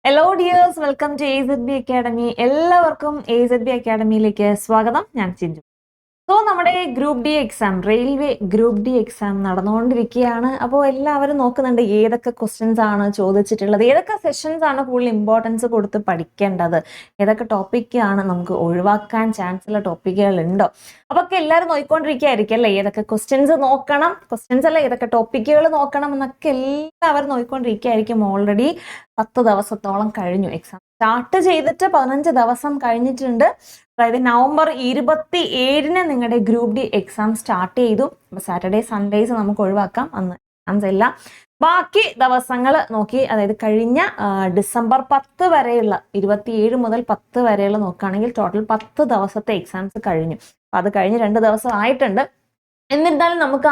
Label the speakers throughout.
Speaker 1: Hello dears, welcome to AZB Academy. എല്ലാവർക്കും AZB അക്കാഡമിയിലേക്ക് സ്വാഗതം. ഞാൻ ചിഞ്ചു. സോ നമ്മുടെ group D exam, railway group D exam നടന്നുകൊണ്ടിരിക്കുകയാണ്. അപ്പോൾ എല്ലാവരും നോക്കുന്നുണ്ട് ഏതൊക്കെ ക്വസ്റ്റ്യൻസ് ആണ് ചോദിച്ചിട്ടുള്ളത്, ഏതൊക്കെ സെഷൻസ് ആണ് കൂടുതൽ ഇമ്പോർട്ടൻസ് കൊടുത്ത് പഠിക്കേണ്ടത്, ഏതൊക്കെ ടോപ്പിക്കാണ് നമുക്ക് ഒഴിവാക്കാൻ ചാൻസ് ഉള്ള ടോപ്പിക്കുകൾ ഉണ്ടോ. അപ്പൊ ഒക്കെ എല്ലാവരും നോക്കിക്കൊണ്ടിരിക്കുകയായിരിക്കും അല്ലേ, ഏതൊക്കെ ക്വസ്റ്റ്യൻസ് നോക്കണം, ക്വസ്റ്റ്യൻസ് അല്ല ഏതൊക്കെ ടോപ്പിക്കുകൾ നോക്കണം എന്നൊക്കെ എല്ലാവരും നോക്കിക്കൊണ്ടിരിക്കുകയായിരിക്കും. ഓൾറെഡി 10 ദിവസത്തോളം കഴിഞ്ഞു, എക്സാം സ്റ്റാർട്ട് ചെയ്തിട്ട് 15 ദിവസം കഴിഞ്ഞിട്ടുണ്ട്. അതായത് നവംബർ 27-ന് നിങ്ങളുടെ ഗ്രൂപ്പ് ഡി എക്സാം സ്റ്റാർട്ട് ചെയ്തു. സാറ്റർഡേ സൺഡേസ് നമുക്ക് ഒഴിവാക്കാം, അന്ന് എക്സാംസ് ഇല്ല. ബാക്കി ദിവസങ്ങൾ നോക്കി, അതായത് കഴിഞ്ഞ ഡിസംബർ 10 വരെയുള്ള 27 മുതൽ 10 വരെയുള്ള നോക്കുകയാണെങ്കിൽ ടോട്ടൽ 10 ദിവസത്തെ എക്സാംസ് കഴിഞ്ഞു. അപ്പൊ അത് കഴിഞ്ഞ് 2 ദിവസം ആയിട്ടുണ്ട്. എന്നിരുന്നാലും നമുക്ക്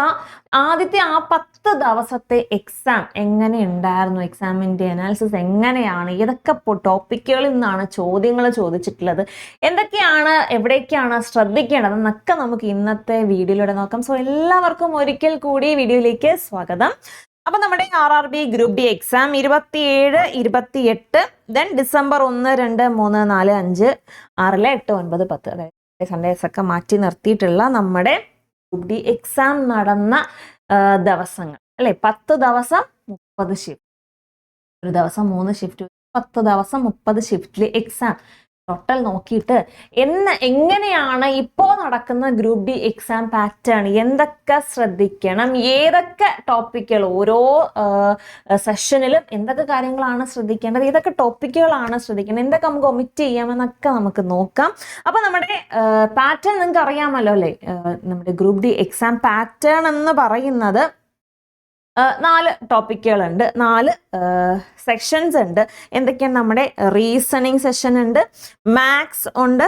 Speaker 1: ആദ്യത്തെ 10 ദിവസത്തെ എക്സാം എങ്ങനെ ഉണ്ടായിരുന്നു, എക്സാമിന്റെ അനാലിസിസ് എങ്ങനെയാണ്, ഏതൊക്കെ ടോപ്പിക്കുകളിൽ നിന്നാണ് ചോദ്യങ്ങൾ ചോദിച്ചിട്ടുള്ളത്, എന്തൊക്കെയാണ് എവിടേക്കാണ് ശ്രദ്ധിക്കേണ്ടത് എന്നൊക്കെ നമുക്ക് ഇന്നത്തെ വീഡിയോയിലൂടെ നോക്കാം. സോ എല്ലാവർക്കും ഒരിക്കൽ കൂടി വീഡിയോയിലേക്ക് സ്വാഗതം. അപ്പൊ നമ്മുടെ RRB group D exam 27, 28, then December 1, 2, 3, 4, 5, 6, 8, 9, 10, അതായത് സൺഡേസ് ഒക്കെ മാറ്റി നിർത്തിയിട്ടുള്ള നമ്മുടെ ഗ്രൂപ്പ് ഡി എക്സാം നടന്ന ദിവസങ്ങൾ അല്ലെ. 10 ദിവസം 30 ഷിഫ്റ്റ്, ഒരു ദിവസം 3 ഷിഫ്റ്റ്, 10 ദിവസം 30 ഷിഫ്റ്റിൽ എക്സാം ടോട്ടൽ നോക്കിയിട്ട് എങ്ങനെയാണ് ഇപ്പോൾ നടക്കുന്ന ഗ്രൂപ്പ് ഡി എക്സാം പാറ്റേൺ, എന്തൊക്കെ ശ്രദ്ധിക്കണം, ഏതൊക്കെ ടോപ്പിക്കുകൾ ഓരോ സെഷനിലും എന്തൊക്കെ കാര്യങ്ങളാണ് ശ്രദ്ധിക്കേണ്ടത്, ഏതൊക്കെ ടോപ്പിക്കുകളാണ് ശ്രദ്ധിക്കേണ്ടത്, എന്തൊക്കെ നമുക്ക് ഒമിറ്റ് ചെയ്യാമെന്നൊക്കെ നമുക്ക് നോക്കാം. അപ്പൊ നമ്മുടെ പാറ്റേൺ നിങ്ങൾക്ക് അറിയാമല്ലോ അല്ലേ. നമ്മുടെ ഗ്രൂപ്പ് ഡി എക്സാം പാറ്റേൺ എന്ന് പറയുന്നത് 4 ടോപ്പിക്കുകളുണ്ട്, 4 സെക്ഷൻസ് ഉണ്ട്. എന്തൊക്കെയാണ്? നമ്മുടെ റീസണിങ് സെഷൻ ഉണ്ട്, മാത്സ് ഉണ്ട്,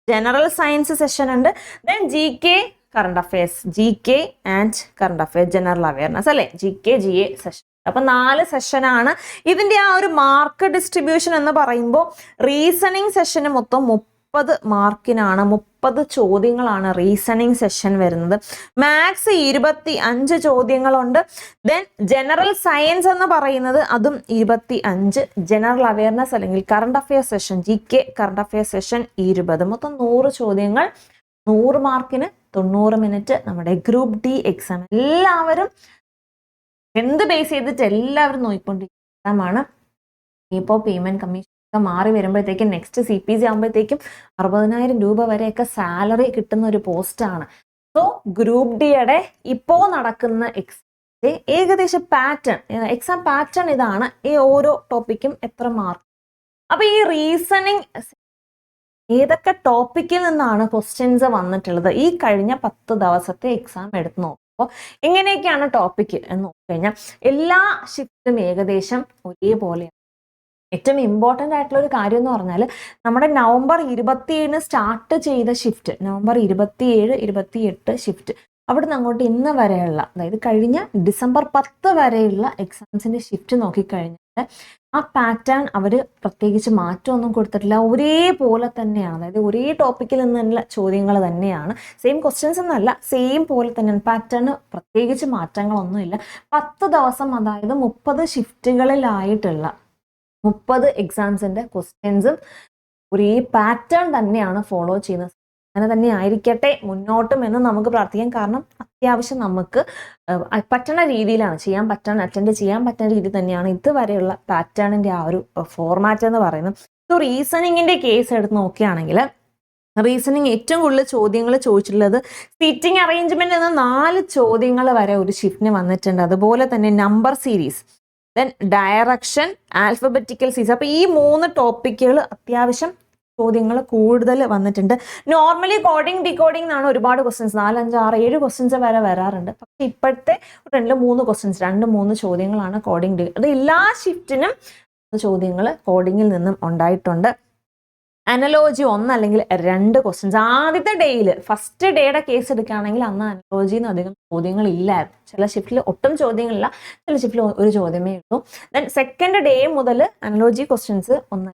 Speaker 1: ജനറൽ സയൻസ് സെഷൻ ഉണ്ട്, then GK current affairs, GK and current affairs, general awareness അല്ലെ, GK GA സെഷൻ. അപ്പൊ 4 സെഷനാണ്. ഇതിന്റെ ആ ഒരു മാർക്ക് ഡിസ്ട്രിബ്യൂഷൻ എന്ന് പറയുമ്പോൾ റീസണിങ് സെഷന് മൊത്തം 30 മാർക്കിനാണ്, 30 ചോദ്യങ്ങളാണ് റീസണിങ് സെഷൻ വരുന്നത്. മാത്സ് 25 ചോദ്യങ്ങളുണ്ട്. ദെൻ ജനറൽ സയൻസ് എന്ന് പറയുന്നത് അതും 25, ജനറൽ അവയർനെസ് അല്ലെങ്കിൽ current affairs session, GK current affairs session 20, മൊത്തം 100 ചോദ്യങ്ങൾ, 100 മാർക്കിന് 90 മിനിറ്റ്. നമ്മുടെ ഗ്രൂപ്പ് ഡി എക്സാം എല്ലാവരും എന്ത് ബേസ് ചെയ്തിട്ട് എല്ലാവരും നോക്കിക്കൊണ്ടിരിക്കുകയാണ്. ഇപ്പോൾ പേയ്മെന്റ് കമ്മീഷൻ മാറി വരുമ്പോഴത്തേക്കും നെക്സ്റ്റ് CPC ആകുമ്പോഴത്തേക്കും 60,000 രൂപ വരെയൊക്കെ സാലറി കിട്ടുന്ന ഒരു പോസ്റ്റാണ്. സോ ഗ്രൂപ്പ് ഡിയുടെ ഇപ്പോൾ നടക്കുന്ന എക്സാം ഏകദേശം പാറ്റേൺ, എക്സാം പാറ്റേൺ ഇതാണ്. ഈ ഓരോ ടോപ്പിക്കും എത്ര മാർക്ക്. അപ്പൊ ഈ റീസണിങ് ഏതൊക്കെ ടോപ്പിക്കിൽ നിന്നാണ് ക്വസ്റ്റ്യൻസ് വന്നിട്ടുള്ളത്, ഈ കഴിഞ്ഞ 10 ദിവസത്തെ എക്സാം എടുത്ത് നോക്കുമ്പോൾ എങ്ങനെയൊക്കെയാണ് ടോപ്പിക്ക് എന്ന് നോക്കിക്കഴിഞ്ഞാൽ എല്ലാ ഷിഫ്റ്റും ഏകദേശം ഒരേപോലെയാണ്. ഏറ്റവും ഇമ്പോർട്ടൻ്റ് ആയിട്ടുള്ള ഒരു കാര്യം എന്ന് പറഞ്ഞാൽ നമ്മുടെ നവംബർ 27-ന് സ്റ്റാർട്ട് ചെയ്ത ഷിഫ്റ്റ്, നവംബർ 27, 28 ഷിഫ്റ്റ്, അവിടുന്ന് അങ്ങോട്ട് ഇന്ന് വരെയുള്ള, അതായത് കഴിഞ്ഞ ഡിസംബർ 10 വരെയുള്ള എക്സാംസിന്റെ ഷിഫ്റ്റ് നോക്കിക്കഴിഞ്ഞാൽ ആ പാറ്റേൺ അവർ പ്രത്യേകിച്ച് മാറ്റമൊന്നും കൊടുത്തിട്ടില്ല, ഒരേപോലെ തന്നെയാണ്. അതായത് ഒരേ ടോപ്പിക്കിൽ നിന്നുള്ള ചോദ്യങ്ങൾ തന്നെയാണ്, സെയിം ക്വസ്റ്റ്യൻസ് എന്നല്ല, സെയിം പോലെ തന്നെയാണ്. പാറ്റേൺ പ്രത്യേകിച്ച് മാറ്റങ്ങളൊന്നുമില്ല. 10 ദിവസം, അതായത് 30 ഷിഫ്റ്റുകളിലായിട്ടുള്ള 30 എക്സാംസിന്റെ ക്വസ്റ്റ്യൻസും ഒരേ പാറ്റേൺ തന്നെയാണ് ഫോളോ ചെയ്യുന്നത്. അങ്ങനെ തന്നെ ആയിരിക്കട്ടെ മുന്നോട്ടും എന്ന് നമുക്ക് പ്രാർത്ഥിക്കാം. കാരണം അത്യാവശ്യം നമുക്ക് പറ്റുന്ന രീതിയിലാണ് ചെയ്യാൻ പറ്റാൻ, അറ്റൻഡ് ചെയ്യാൻ പറ്റുന്ന രീതി തന്നെയാണ് ഇതുവരെയുള്ള പാറ്റേണിന്റെ ആ ഒരു ഫോർമാറ്റ് എന്ന് പറയുന്നത്. സോ റീസണിങ്ങിന്റെ കേസ് എടുത്ത് നോക്കുകയാണെങ്കിൽ റീസണിങ് ഏറ്റവും കൂടുതൽ ചോദ്യങ്ങൾ ചോദിച്ചിട്ടുള്ളത് സീറ്റിംഗ് അറേഞ്ച്മെന്റ് എന്ന 4 ചോദ്യങ്ങൾ വരെ ഒരു ഷിഫ്റ്റിന് വന്നിട്ടുണ്ട്. അതുപോലെ തന്നെ number series, then direction, alphabetical series. അപ്പൊ ഈ 3 ടോപ്പിക്കുകൾ അത്യാവശ്യം ചോദ്യങ്ങൾ കൂടുതൽ വന്നിട്ടുണ്ട്. നോർമലി കോഡിംഗ് ഡീകോഡിംഗ് എന്നാണ് ഒരുപാട് ക്വസ്റ്റ്യൻസ്, 4, 5, 6, 7 ക്വസ്റ്റ്യൻസ് വരെ വരാറുണ്ട്. പക്ഷെ ഇപ്പോഴത്തെ 2-3 ക്വസ്റ്റ്യൻസ്, 2-3 ചോദ്യങ്ങളാണ് കോഡിംഗ്. അത് എല്ലാ ഷിഫ്റ്റിനും ചോദ്യങ്ങൾ കോഡിങ്ങിൽ നിന്നും ഉണ്ടായിട്ടുണ്ട്. അനലോജി 1 അല്ലെങ്കിൽ 2 ക്വസ്റ്റ്യൻസ്. ആദ്യത്തെ ഡേയിൽ, ഫസ്റ്റ് ഡേയുടെ കേസ് എടുക്കുകയാണെങ്കിൽ അന്ന് അനലോജിന്ന് അധികം ചോദ്യങ്ങൾ ഇല്ലായിരുന്നു. ചില ഷിഫ്റ്റിൽ ഒട്ടും ചോദ്യങ്ങളില്ല, ചില ഷിഫ്റ്റിൽ ഒരു ചോദ്യമേ ഉള്ളൂ. ദെൻ സെക്കൻഡ് ഡേ മുതൽ അനലോജി ക്വസ്റ്റ്യൻസ് 1,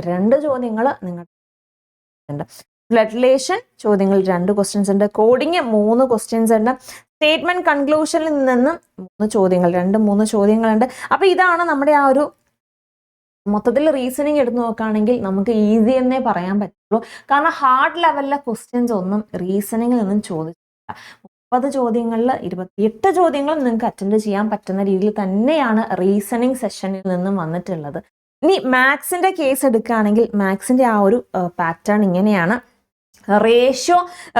Speaker 1: 2 ചോദ്യങ്ങൾ നിങ്ങൾക്ക്. ബ്ലഡ് റിലേഷൻ ചോദ്യങ്ങൾ 2 ക്വസ്റ്റ്യൻസ് ഉണ്ട്. കോഡിങ് 3 ക്വസ്റ്റ്യൻസ് ഉണ്ട്. സ്റ്റേറ്റ്മെന്റ് കൺക്ലൂഷനിൽ നിന്ന് 3 ചോദ്യങ്ങൾ, 2-3 ചോദ്യങ്ങളുണ്ട്. അപ്പൊ ഇതാണ് നമ്മുടെ ആ ഒരു മൊത്തത്തിൽ റീസണിങ് എടുത്ത് നോക്കുകയാണെങ്കിൽ നമുക്ക് ഈസി എന്നേ പറയാൻ പറ്റുള്ളൂ. കാരണം ഹാർഡ് ലെവലിലെ ക്വസ്റ്റ്യൻസ് ഒന്നും റീസണിങ്ങിൽ നിന്നും ചോദിച്ചിട്ടില്ല. 30 ചോദ്യങ്ങളിൽ 28 ചോദ്യങ്ങളും നിങ്ങൾക്ക് അറ്റൻഡ് ചെയ്യാൻ പറ്റുന്ന രീതിയിൽ തന്നെയാണ് റീസണിങ് സെഷനിൽ നിന്നും വന്നിട്ടുള്ളത്. ഇനി മാത്സിന്റെ കേസ് എടുക്കുകയാണെങ്കിൽ മാത്സിന്റെ ആ ഒരു പാറ്റേൺ ഇങ്ങനെയാണ്.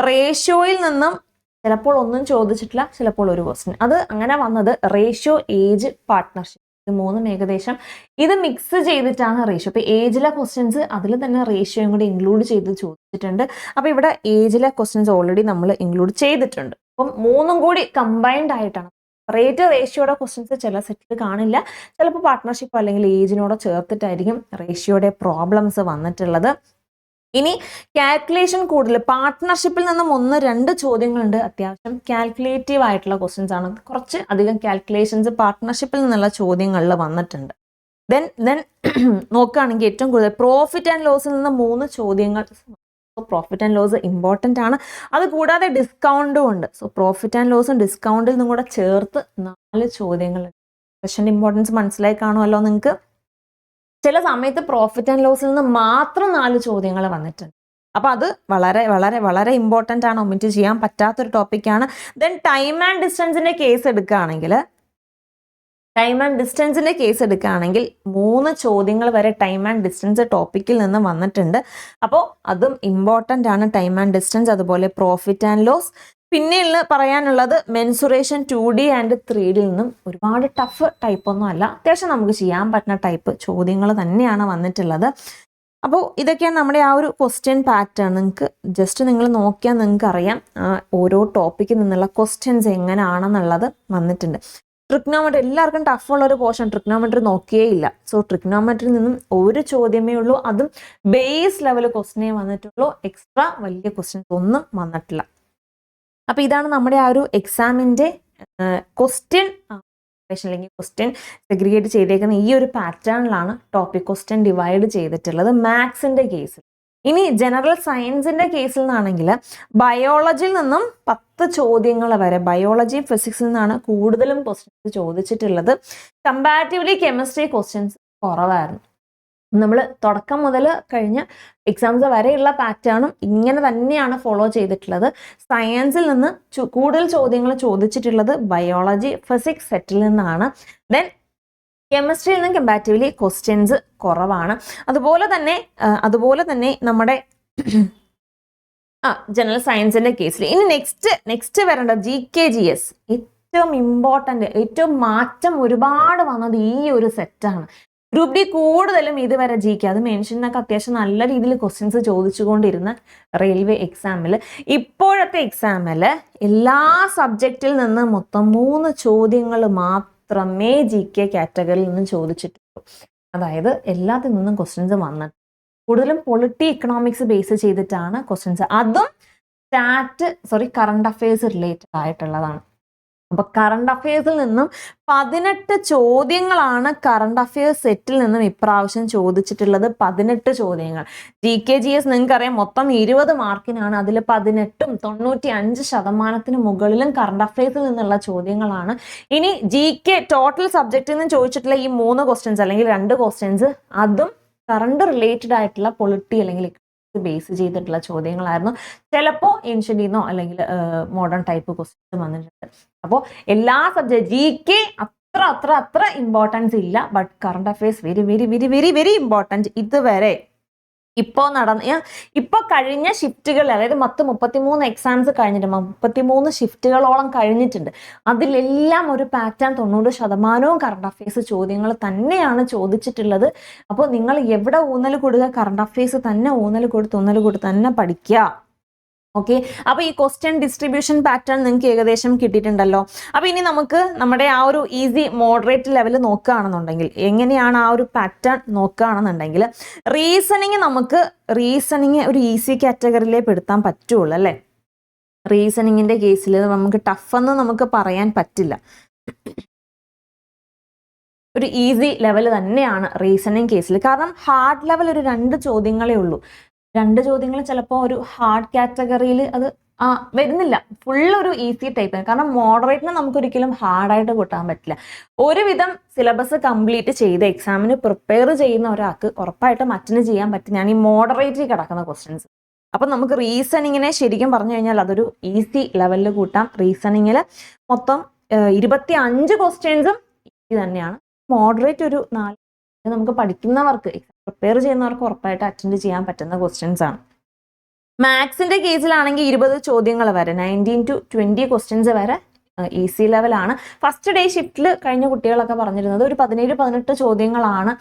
Speaker 1: റേഷ്യോയിൽ നിന്നും ചിലപ്പോൾ ഒന്നും ചോദിച്ചിട്ടില്ല, ചിലപ്പോൾ ഒരു ക്വസ്റ്റ്യൻ. അത് അങ്ങനെ വന്നത് റേഷ്യോ, ഏജ്, പാർട്ട്ണർഷിപ്പ്, ഇത് മൂന്നും ഏകദേശം ഇത് മിക്സ് ചെയ്തിട്ടാണ് റേഷ്യോ. ഇപ്പൊ ഏജിലെ ക്വസ്റ്റ്യൻസ് അതിൽ തന്നെ റേഷ്യോയും കൂടി ഇൻക്ലൂഡ് ചെയ്ത് ചോദിച്ചിട്ടുണ്ട്. അപ്പൊ ഇവിടെ ഏജിലെ ക്വസ്റ്റ്യൻസ് ഓൾറെഡി നമ്മൾ ഇൻക്ലൂഡ് ചെയ്തിട്ടുണ്ട്. അപ്പം മൂന്നും കൂടി കമ്പൈൻഡ് ആയിട്ടാണ്. റേഷ്യോയുടെ ക്വസ്റ്റ്യൻസ് ചില സെറ്റിൽ കാണില്ല, ചിലപ്പോൾ പാർട്ട്ണർഷിപ്പ് അല്ലെങ്കിൽ ഏജിനോട് ചേർത്തിട്ടായിരിക്കും റേഷ്യോയുടെ പ്രോബ്ലംസ് വന്നിട്ടുള്ളത്. ഇനി കാൽക്കുലേഷൻ കൂടുതൽ പാർട്ട്ണർഷിപ്പിൽ നിന്നും 1-2 ചോദ്യങ്ങളുണ്ട്, അത്യാവശ്യം കാൽക്കുലേറ്റീവ് ആയിട്ടുള്ള ക്വസ്റ്റ്യൻസ് ആണ്. കുറച്ച് അധികം കാൽക്കുലേഷൻസ് പാർട്ട്ണർഷിപ്പിൽ നിന്നുള്ള ചോദ്യങ്ങളിൽ വന്നിട്ടുണ്ട്. ദെൻ നോക്കുകയാണെങ്കിൽ ഏറ്റവും കൂടുതൽ പ്രോഫിറ്റ് ആൻഡ് ലോസിൽ നിന്ന് 3 ചോദ്യങ്ങൾ. പ്രോഫിറ്റ് ആൻഡ് ലോസ് ഇമ്പോർട്ടൻ്റ് ആണ്. അത് കൂടാതെ ഡിസ്കൗണ്ടും ഉണ്ട്. സോ പ്രോഫിറ്റ് ആൻഡ് ലോസും ഡിസ്കൗണ്ടിൽ നിന്നും കൂടെ ചേർത്ത് 4 ചോദ്യങ്ങളുണ്ട്. ക്വസ്റ്റ്യൻ്റെ ഇമ്പോർട്ടൻസ് മനസ്സിലായി കാണുമല്ലോ നിങ്ങൾക്ക്. ചില സമയത്ത് പ്രോഫിറ്റ് ആൻഡ് ലോസിൽ നിന്ന് മാത്രം 4 ചോദ്യങ്ങൾ വന്നിട്ടുണ്ട്. അപ്പൊ അത് വളരെ വളരെ വളരെ ഇമ്പോർട്ടൻ്റ് ആണ്, ഒമിറ്റ് ചെയ്യാൻ പറ്റാത്തൊരു ടോപ്പിക്കാണ്. ദെൻ ടൈം ആൻഡ് ഡിസ്റ്റൻസിന്റെ കേസ് എടുക്കുകയാണെങ്കിൽ 3 ചോദ്യങ്ങൾ വരെ ടൈം ആൻഡ് ഡിസ്റ്റൻസ് ടോപ്പിക്കിൽ നിന്ന് വന്നിട്ടുണ്ട്. അപ്പോൾ അതും ഇമ്പോർട്ടൻ്റ് ആണ്, ടൈം ആൻഡ് ഡിസ്റ്റൻസ്. അതുപോലെ പ്രോഫിറ്റ് ആൻഡ് ലോസ്. പിന്നെ പറയാനുള്ളത് മെൻസുറേഷൻ 2D ആൻഡ് 3D നിന്നും ഒരുപാട് ടഫ് ടൈപ്പ് ഒന്നും അല്ല, അത്യാവശ്യം നമുക്ക് ചെയ്യാൻ പറ്റുന്ന ടൈപ്പ് ചോദ്യങ്ങൾ തന്നെയാണ് വന്നിട്ടുള്ളത്. അപ്പോൾ ഇതൊക്കെയാണ് നമ്മുടെ ആ ഒരു ക്വസ്റ്റ്യൻ പാറ്റേൺ. നിങ്ങൾക്ക് ജസ്റ്റ് നിങ്ങൾ നോക്കിയാൽ നിങ്ങൾക്ക് അറിയാം ഓരോ ടോപ്പിക്കിൽ നിന്നുള്ള ക്വസ്റ്റ്യൻസ് എങ്ങനെയാണെന്നുള്ളത് വന്നിട്ടുണ്ട്. ട്രിഗ്നോമെട്രി എല്ലാവർക്കും ടഫുള്ള ഒരു പോർഷൻ, ട്രിഗ്നോമെട്രി നോക്കിയേ ഇല്ല. സോ ട്രിഗ്നോമെട്രിയിൽ നിന്നും ഒരു ചോദ്യമേ ഉള്ളൂ, അതും ബേസ് ലെവൽ ക്വസ്റ്റ്യനേ വന്നിട്ടുള്ളൂ, എക്സ്ട്രാ വലിയ ക്വസ്റ്റ്യൻസ് ഒന്നും വന്നിട്ടില്ല. അപ്പൊ ഇതാണ് നമ്മുടെ ആ ഒരു എക്സാമിന്റെ ക്വസ്റ്റ്യൻ അല്ലെങ്കിൽ ക്വസ്റ്റ്യൻ സെഗ്രിഗേറ്റ് ചെയ്തേക്കുന്ന ഈ ഒരു പാറ്റേണിലാണ് ടോപ്പിക് ക്വസ്റ്റ്യൻ ഡിവൈഡ് ചെയ്തിട്ടുള്ളത് മാത്സിന്റെ കേസിൽ. ഇനി ജനറൽ സയൻസിന്റെ കേസിൽ നിന്നാണെങ്കിൽ ബയോളജിയിൽ നിന്നും 10 ചോദ്യങ്ങൾ വരെ, ബയോളജി ഫിസിക്സിൽ നിന്നാണ് കൂടുതലും ക്വസ്റ്റ്യൻസ് ചോദിച്ചിട്ടുള്ളത്. കമ്പാരിറ്റീവ്ലി കെമിസ്ട്രി ക്വസ്റ്റ്യൻസ് കുറവായിരുന്നു. നമ്മൾ തുടക്കം മുതൽ കഴിഞ്ഞ എക്സാംസ് വരെയുള്ള പാറ്റേണും ഇങ്ങനെ തന്നെയാണ് ഫോളോ ചെയ്തിട്ടുള്ളത്. സയൻസിൽ നിന്ന് കൂടുതൽ ചോദ്യങ്ങൾ ചോദിച്ചിട്ടുള്ളത് ബയോളജി ഫിസിക്സ് സെറ്റിൽ നിന്നാണ്. ദെൻ കെമിസ്ട്രിയിൽ നിന്നും കമ്പാരിറ്റീവ്ലി ക്വസ്റ്റ്യൻസ് കുറവാണ്. അതുപോലെ തന്നെ നമ്മുടെ ജനറൽ സയൻസിന്റെ കേസിൽ ഇനി നെക്സ്റ്റ് വരേണ്ട GK/GS ഏറ്റവും ഇമ്പോർട്ടൻ്റ്, ഏറ്റവും മാറ്റം ഒരുപാട് വന്നത് ഈ ഒരു സെറ്റാണ്. ഗ്രൂപ്പ് ഡി കൂടുതലും ഇതുവരെ GK, അത് മെൻഷനൊക്കെ അത്യാവശ്യം നല്ല രീതിയിൽ ക്വസ്റ്റ്യൻസ് ചോദിച്ചുകൊണ്ടിരുന്ന റെയിൽവേ എക്സാമിൽ, ഇപ്പോഴത്തെ എക്സാമിൽ എല്ലാ സബ്ജക്റ്റിൽ നിന്ന് മൊത്തം 3 ചോദ്യങ്ങൾ മാത്രമേ GK കാറ്റഗറിയിൽ നിന്ന് ചോദിച്ചിട്ടുള്ളൂ. അതായത് എല്ലാത്തിൽ നിന്നും ക്വസ്റ്റ്യൻസ് വന്നിട്ട് കൂടുതലും പൊളിറ്റി ഇക്കണോമിക്സ് ബേസ് ചെയ്തിട്ടാണ് ക്വസ്റ്റ്യൻസ്, അതും കറണ്ട് അഫയേഴ്സ് റിലേറ്റഡ് ആയിട്ടുള്ളതാണ്. അപ്പൊ കറണ്ട് അഫയേഴ്സിൽ നിന്നും 18 ചോദ്യങ്ങളാണ് കറണ്ട് അഫയേഴ്സ് സെറ്റിൽ നിന്നും ഇപ്രാവശ്യം ചോദിച്ചിട്ടുള്ളത്. 18 ചോദ്യങ്ങൾ. GK/GS നിങ്ങൾക്കറിയാം മൊത്തം 20 മാർക്കിനാണ്, അതിൽ 18ഉം 95% മുകളിലും കറണ്ട് അഫയേഴ്സിൽ നിന്നുള്ള ചോദ്യങ്ങളാണ്. ഇനി GK ടോട്ടൽ സബ്ജക്റ്റിൽ നിന്ന് ചോദിച്ചിട്ടുള്ള ഈ 3 ക്വസ്റ്റ്യൻസ് അല്ലെങ്കിൽ 2 ക്വസ്റ്റ്യൻസ്, അതും കറണ്ട് റിലേറ്റഡ് ആയിട്ടുള്ള പൊളിറ്റി അല്ലെങ്കിൽ ബേസ് ചെയ്തിട്ടുള്ള ചോദ്യങ്ങളായിരുന്നു. ചിലപ്പോൾ ഏൻഷ്യൻ്റിൽ നിന്നോ അല്ലെങ്കിൽ മോഡേൺ ടൈപ്പ് ക്വസ്റ്റ്യൻസ് വന്നിട്ടുണ്ട്. അപ്പോൾ എല്ലാ സബ്ജക്ട് GK അത്ര ഇമ്പോർട്ടൻസ് ഇല്ല, but current affairs very very very very very important. ഇതുവരെ ഇപ്പോൾ കഴിഞ്ഞ ഷിഫ്റ്റുകൾ, അതായത് 33 എക്സാംസ് കഴിഞ്ഞിട്ട് 33 ഷിഫ്റ്റുകളോളം കഴിഞ്ഞിട്ടുണ്ട്. അതിലെല്ലാം ഒരു പാറ്റേൺ 90% കറണ്ട് അഫയേഴ്സ് ചോദ്യങ്ങൾ തന്നെയാണ് ചോദിച്ചിട്ടുള്ളത്. അപ്പോൾ നിങ്ങൾ എവിടെ ഊന്നൽ കൊടുക്കുക, കറണ്ട് അഫയേഴ്സ് തന്നെ ഊന്നൽ കൊടുത്ത് തന്നെ പഠിക്കുക. ഓക്കെ, അപ്പൊ ഈ ക്വസ്റ്റ്യൻ ഡിസ്ട്രിബ്യൂഷൻ പാറ്റേൺ നിങ്ങൾക്ക് ഏകദേശം കിട്ടിയിട്ടുണ്ടല്ലോ. അപ്പൊ ഇനി നമുക്ക് നമ്മുടെ ആ ഒരു ഈസി മോഡറേറ്റ് ലെവൽ നോക്കുകയാണെന്നുണ്ടെങ്കിൽ, എങ്ങനെയാണ് ആ ഒരു പാറ്റേൺ നോക്കുകയാണെന്നുണ്ടെങ്കിൽ, റീസണിങ് ഒരു ഈസി കാറ്റഗറിയിലേ പെടുത്താൻ പറ്റുള്ളൂ അല്ലേ. റീസണിങ്ങിന്റെ കേസിൽ നമുക്ക് ടഫ് എന്ന് നമുക്ക് പറയാൻ പറ്റില്ല, ഒരു ഈസി ലെവൽ തന്നെയാണ് റീസണിങ് കേസിൽ. കാരണം ഹാർഡ് ലെവൽ ഒരു 2 ചോദ്യങ്ങളേ ഉള്ളൂ. 2 ചോദ്യങ്ങൾ ചിലപ്പോൾ ഒരു ഹാർഡ് കാറ്റഗറിയിൽ അത് വരുന്നില്ല. ഫുള്ളൊരു ഈസി ടൈപ്പ്. കാരണം മോഡറേറ്റിനെ നമുക്കൊരിക്കലും ഹാർഡായിട്ട് കൂട്ടാൻ പറ്റില്ല. ഒരുവിധം സിലബസ് കംപ്ലീറ്റ് ചെയ്ത് എക്സാമിന് പ്രിപ്പയർ ചെയ്യുന്ന ഒരാൾക്ക് ഉറപ്പായിട്ടും അറ്റൻഡ് ചെയ്യാൻ പറ്റും ഞാൻ ഈ മോഡറേറ്റിൽ കിടക്കുന്ന ക്വസ്റ്റ്യൻസ്. അപ്പം നമുക്ക് റീസണിങ്ങിനെ ശരിക്കും പറഞ്ഞു കഴിഞ്ഞാൽ അതൊരു ഈസി ലെവലിൽ കൂട്ടാം. റീസണിങ്ങിൽ മൊത്തം 25 ക്വസ്റ്റ്യൻസും ഈസി തന്നെയാണ്. മോഡറേറ്റ് ഒരു 4 നമുക്ക് പഠിക്കുന്നവർക്ക് പ്രിപ്പയർ ചെയ്യുന്നവർക്ക് ഉറപ്പായിട്ട് അറ്റൻഡ് ചെയ്യാൻ പറ്റുന്ന ക്വസ്റ്റ്യൻസ് ആണ്. മാത്സിന്റെ കേസിലാണെങ്കിൽ 20 ചോദ്യങ്ങൾ വരെ 19 to 20 ക്വസ്റ്റ്യൻസ് വരെ ഈസി ലെവലാണ്. ഫസ്റ്റ് ഡേ ഷിഫ്റ്റിൽ കഴിഞ്ഞ കുട്ടികളൊക്കെ പറഞ്ഞിരുന്നത് ഒരു 17-18 ചോദ്യങ്ങളാണ്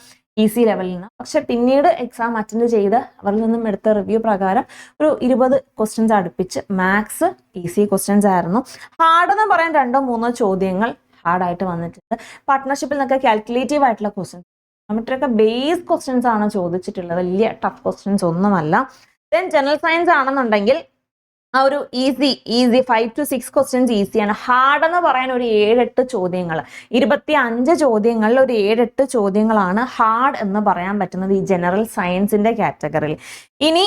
Speaker 1: ഈസി ലെവലിൽ നിന്ന്. പക്ഷെ പിന്നീട് എക്സാം അറ്റൻഡ് ചെയ്ത് അവരിൽ നിന്നും എടുത്ത റിവ്യൂ പ്രകാരം ഒരു 20 ക്വസ്റ്റ്യൻസ് അടുപ്പിച്ച് മാത്സ് ഈസി ക്വസ്റ്റ്യൻസ് ആയിരുന്നു. ഹാർഡ് എന്ന് പറയാൻ 2-3 ചോദ്യങ്ങൾ ഹാർഡായിട്ട് വന്നിട്ടുണ്ട്. പാർട്ട്ണർഷിപ്പിൽ നിന്നൊക്കെ കാൽക്കുലേറ്റീവ് ആയിട്ടുള്ള ക്വസ്റ്റ്യൻസ്, നമ്മളിട്ടൊക്കെ ബേസ് ക്വസ്റ്റ്യൻസ് ആണ് ചോദിച്ചിട്ടുള്ളത്, വലിയ ടഫ് ക്വസ്റ്റ്യൻസ് ഒന്നുമല്ല. ദെൻ ജനറൽ സയൻസ് ആണെന്നുണ്ടെങ്കിൽ ആ ഒരു ഈസി 5 to 6 ക്വസ്റ്റ്യൻസ് ഈസിയാണ്. ഹാർഡ് എന്ന് പറയാൻ ഒരു 7-8 ചോദ്യങ്ങൾ, 25 ചോദ്യങ്ങളിൽ ഒരു 7-8 ചോദ്യങ്ങളാണ് ഹാർഡ് എന്ന് പറയാൻ പറ്റുന്നത് ഈ ജനറൽ സയൻസിന്റെ കാറ്റഗറിയിൽ. ഇനി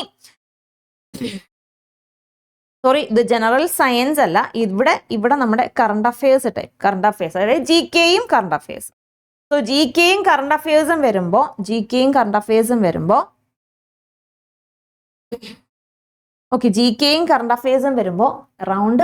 Speaker 1: ഇത് ജനറൽ സയൻസ് അല്ല, ഇവിടെ നമ്മുടെ കറണ്ട് അഫയേഴ്സ് കറണ്ട് അഫയേഴ്സ്, അതായത് ജി കെയും കറണ്ട് അഫയേഴ്സ്. സോ ജി കെയും കറണ്ട് അഫയേഴ്സും വരുമ്പോൾ ഓക്കെ, ജി കെയും കറണ്ട് അഫയേഴ്സും വരുമ്പോൾ അറൗണ്ട്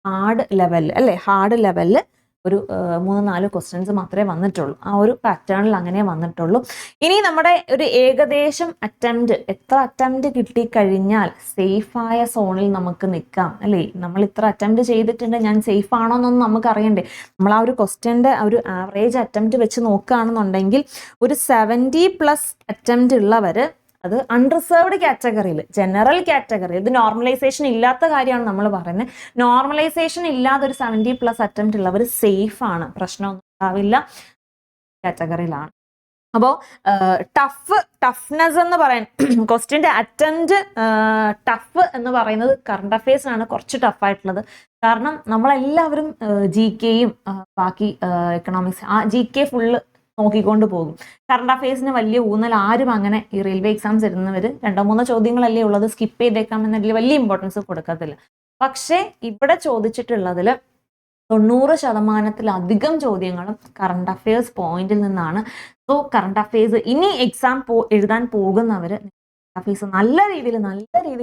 Speaker 1: ഹാർഡ് ലെവലിൽ അല്ലേ, ഹാർഡ് ലെവലിൽ ഒരു 3-4 ക്വസ്റ്റ്യൻസ് മാത്രമേ വന്നിട്ടുള്ളൂ. ആ ഒരു പാറ്റേണിൽ അങ്ങനെ വന്നിട്ടുള്ളൂ. ഇനി നമ്മുടെ ഒരു ഏകദേശം എത്ര അറ്റംപ്റ്റ് കിട്ടിക്കഴിഞ്ഞാൽ സേഫായ സോണിൽ നമുക്ക് നിൽക്കാം അല്ലേ? നമ്മൾ ഇത്ര അറ്റംപ്റ്റ് ചെയ്തിട്ടുണ്ട്, ഞാൻ സേഫ് ആണോ എന്നൊന്നും നമുക്ക് അറിയണ്ടേ. നമ്മൾ ആ ഒരു ക്വസ്റ്റ്യൻ്റെ ഒരു ആവറേജ് അറ്റംപ്റ്റ് വെച്ച് നോക്കുകയാണെന്നുണ്ടെങ്കിൽ ഒരു 70+ അറ്റംപ്റ്റ് ഉള്ളവർ, അത് അൺറിസർവ്ഡ് കാറ്റഗറിയിൽ, ജനറൽ കാറ്റഗറി, ഇത് നോർമലൈസേഷൻ ഇല്ലാത്ത കാര്യമാണ് നമ്മൾ പറയുന്നത്. നോർമലൈസേഷൻ ഇല്ലാതെ ഒരു 70+ അറ്റംപ്റ്റ് ഉള്ളവർ സേഫ് ആണ്, പ്രശ്നമൊന്നും ഉണ്ടാവില്ല കാറ്റഗറിയിലാണ്. അപ്പോൾ ടഫ്നെസ് എന്ന് പറയാൻ, ക്വസ്റ്റ്യൻ്റെ അറ്റംപ്റ്റ് ടഫ് എന്ന് പറയുന്നത് കറണ്ട് അഫയേഴ്സിനാണ് കുറച്ച് ടഫായിട്ടുള്ളത്. കാരണം നമ്മളെല്ലാവരും ജി കെയും ബാക്കി എക്കണോമിക്സ്, ആ ജി കെ ഫുള്ള് നോക്കിക്കൊണ്ട് പോകും. കറണ്ട് അഫയേഴ്സിന് വലിയ ഊന്നൽ ആരും അങ്ങനെ ഈ റെയിൽവേ എക്സാംസ് എഴുതുന്നവർ 2-3 ചോദ്യങ്ങളല്ലേ ഉള്ളത്, സ്കിപ്പ് ചെയ്തേക്കാം എന്നതിൽ വലിയ ഇമ്പോർട്ടൻസ് കൊടുക്കത്തില്ല. പക്ഷേ ഇവിടെ ചോദിച്ചിട്ടുള്ളതിൽ 90% ചോദ്യങ്ങളും കറണ്ട് അഫയേഴ്സ് പോയിന്റിൽ നിന്നാണ്. സോ കറണ്ട് അഫയേഴ്സ് ഇനി എക്സാം എഴുതാൻ പോകുന്നവർ അഫയേഴ്സ് നല്ല രീതിയിൽ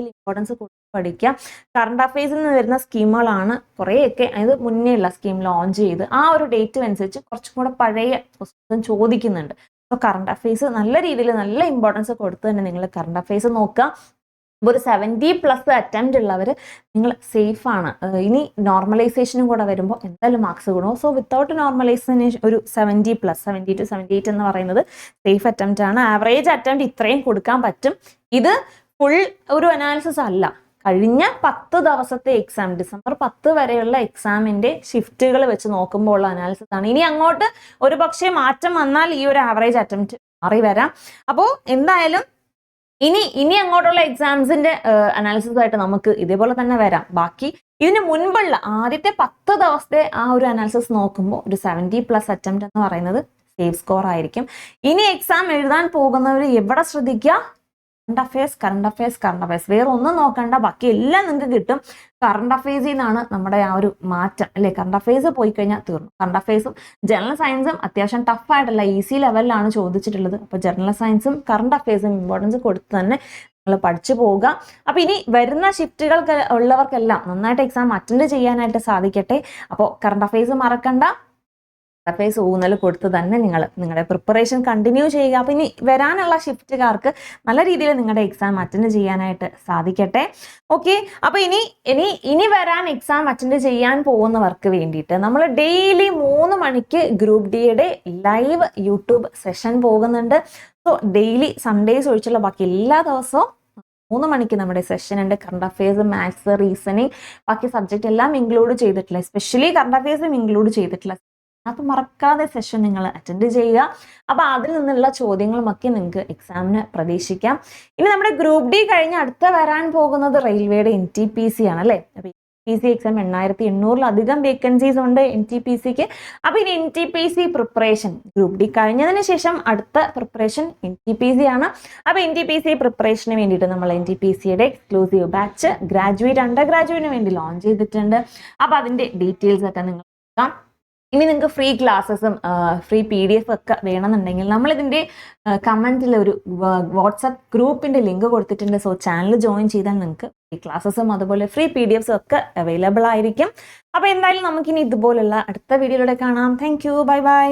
Speaker 1: ഇമ്പോർട്ടൻസ് കൊടുത്ത് പഠിക്കാം. കറണ്ട് അഫയേഴ്സിൽ നിന്ന് വരുന്ന സ്കീമുകളാണ് കുറേയൊക്കെ, അതായത് മുന്നേ ഉള്ള സ്കീം ലോഞ്ച് ചെയ്ത് ആ ഒരു ഡേറ്റ് അനുസരിച്ച് കുറച്ചും കൂടെ പഴയ പുസ്തകം ചോദിക്കുന്നുണ്ട്. അപ്പോൾ കറണ്ട് അഫയേഴ്സ് നല്ല രീതിയിൽ നല്ല ഇമ്പോർട്ടൻസ് കൊടുത്ത് തന്നെ നിങ്ങൾ കറണ്ട് അഫയേഴ്സ് നോക്കുക. അപ്പോൾ ഒരു 70+ അറ്റംപ്റ്റ് ഉള്ളവർ നിങ്ങൾ സേഫാണ്. ഇനി നോർമലൈസേഷനും കൂടെ വരുമ്പോൾ എന്തായാലും മാർക്സ് കൂടും. സോ വിത്തൗട്ട് നോർമലൈസേഷൻ ഒരു 70+, 70 to 78 എന്ന് പറയുന്നത് സേഫ് അറ്റംപ്റ്റ് ആണ്. ആവറേജ് അറ്റംപ്റ്റ് ഇത്രയും കൊടുക്കാൻ പറ്റും. ഇത് ഫുൾ ഒരു അനാലിസിസ് അല്ല, കഴിഞ്ഞ 10 ദിവസത്തെ എക്സാം, ഡിസംബർ 10 വരെയുള്ള എക്സാമിന്റെ ഷിഫ്റ്റുകൾ വെച്ച് നോക്കുമ്പോൾ ഉള്ള അനാലിസിസ് ആണ്. ഇനി അങ്ങോട്ട് ഒരു പക്ഷേ മാറ്റം വന്നാൽ ഈ ഒരു ആവറേജ് അറ്റംപ്റ്റ് മാറി വരാം. അപ്പോൾ എന്തായാലും ഇനി അങ്ങോട്ടുള്ള എക്സാംസിന്റെ അനാലിസിസ് ആയിട്ട് നമുക്ക് ഇതേപോലെ തന്നെ വരാം. ബാക്കി ഇതിന് മുൻപുള്ള ആദ്യത്തെ 10 ദിവസത്തെ ആ ഒരു അനാലിസിസ് നോക്കുമ്പോൾ ഒരു 70+ അറ്റംപ്റ്റ് എന്ന് പറയുന്നത് സേഫ് സ്കോർ ആയിരിക്കും. ഇനി എക്സാം എഴുതാൻ പോകുന്നവർ എവിടെ ശ്രദ്ധിക്കുക? കറണ്ട് അഫയേഴ്സ് വേറെ ഒന്നും നോക്കണ്ട, ബാക്കി എല്ലാം നിങ്ങൾക്ക് കിട്ടും. കറണ്ട് അഫയേഴ്സിൽ നിന്നാണ് നമ്മുടെ ആ ഒരു മാറ്റം അല്ലേ. കറണ്ട് അഫയേഴ്സ് പോയി കഴിഞ്ഞാൽ തീർന്നു. കറണ്ട് അഫയേഴ്സും ജനറൽ സയൻസും അത്യാവശ്യം ടഫായിട്ടല്ല, ഈസി ലെവലിലാണ് ചോദിച്ചിട്ടുള്ളത്. അപ്പോൾ ജനറൽ സയൻസും കറണ്ട് അഫയേഴ്സും ഇമ്പോർട്ടൻസ് കൊടുത്ത് തന്നെ നിങ്ങൾ പഠിച്ചു പോവുക. അപ്പോൾ ഇനി വരുന്ന ഷിഫ്റ്റുകൾക്ക് ഉള്ളവർക്കെല്ലാം നന്നായിട്ട് എക്സാം അറ്റൻഡ് ചെയ്യാനായിട്ട് സാധിക്കട്ടെ. അപ്പോൾ കറണ്ട് അഫയേഴ്സ് മറക്കണ്ട, അഫയേഴ്സ് ഊന്നൽ കൊടുത്ത് തന്നെ നിങ്ങളുടെ പ്രിപ്പറേഷൻ കണ്ടിന്യൂ ചെയ്യുക. അപ്പോൾ ഇനി വരാനുള്ള ഷിഫ്റ്റുകാർക്ക് നല്ല രീതിയിൽ നിങ്ങളുടെ എക്സാം അറ്റൻഡ് ചെയ്യാനായിട്ട് സാധിക്കട്ടെ. ഓക്കെ, അപ്പോൾ ഇനി വരാൻ എക്സാം അറ്റൻഡ് ചെയ്യാൻ പോകുന്നവർക്ക് വേണ്ടിയിട്ട് നമ്മൾ ഡെയിലി 3 മണിക്ക് ഗ്രൂപ്പ് ഡിയുടെ ലൈവ് യൂട്യൂബ് സെഷൻ പോകുന്നുണ്ട്. സോ ഡെയിലി സൺഡേസ് ഒഴിച്ചുള്ള ബാക്കി എല്ലാ ദിവസവും 3 മണിക്ക് നമ്മുടെ സെഷൻ ഉണ്ട്. കറണ്ട് അഫയേഴ്സ്, മാത്സ്, റീസണിങ്, ബാക്കി സബ്ജക്റ്റ് എല്ലാം ഇൻക്ലൂഡ് ചെയ്തിട്ടില്ല, എസ്പെഷ്യലി കറണ്ട് അഫയേഴ്സും ഇൻക്ലൂഡ് ചെയ്തിട്ടില്ല. അപ്പോൾ മറക്കാതെ സെഷൻ നിങ്ങൾ അറ്റൻഡ് ചെയ്യുക. അപ്പോൾ അതിൽ നിന്നുള്ള ചോദ്യങ്ങളുമൊക്കെ നിങ്ങൾക്ക് എക്സാമിന് പ്രതീക്ഷിക്കാം. ഇനി നമ്മുടെ ഗ്രൂപ്പ് ഡി കഴിഞ്ഞ് അടുത്ത വരാൻ പോകുന്നത് റെയിൽവേയുടെ NTPC ആണ് അല്ലേ. അപ്പോൾ PC എക്സാം 8800-ലധികം വേക്കൻസീസ് ഉണ്ട് NTPCക്ക്. അപ്പോൾ ഇനി NTPC പ്രിപ്പറേഷൻ ഗ്രൂപ്പ് ഡി കഴിഞ്ഞതിന് ശേഷം അടുത്ത പ്രിപ്പറേഷൻ NTPC ആണ്. അപ്പോൾ NTPC പ്രിപ്പറേഷന് വേണ്ടിയിട്ട് നമ്മൾ NTPCയുടെ എക്സ്ക്ലൂസീവ് ബാച്ച് ഗ്രാജുവേറ്റ് അണ്ടർ ഗ്രാജുവേറ്റിന് വേണ്ടി ലോഞ്ച് ചെയ്തിട്ടുണ്ട്. അപ്പോൾ അതിൻ്റെ ഡീറ്റെയിൽസ് ഒക്കെ നിങ്ങൾ നോക്കാം. ഇനി നിങ്ങൾക്ക് ഫ്രീ ക്ലാസ്സസും ഫ്രീ PDF ഒക്കെ വേണമെന്നുണ്ടെങ്കിൽ നമ്മളിതിൻ്റെ കമൻറ്റിൽ ഒരു വാട്സപ്പ് ഗ്രൂപ്പിൻ്റെ ലിങ്ക് കൊടുത്തിട്ടുണ്ട്. സോ ചാനൽ ജോയിൻ ചെയ്താൽ നിങ്ങൾക്ക് ഫ്രീ ക്ലാസ്സസും അതുപോലെ ഫ്രീ PDFs ഒക്കെ അവൈലബിൾ ആയിരിക്കും. അപ്പോൾ എന്തായാലും നമുക്കിനി ഇതുപോലുള്ള അടുത്ത വീഡിയോയിലൂടെ കാണാം. Thank you. Bye bye.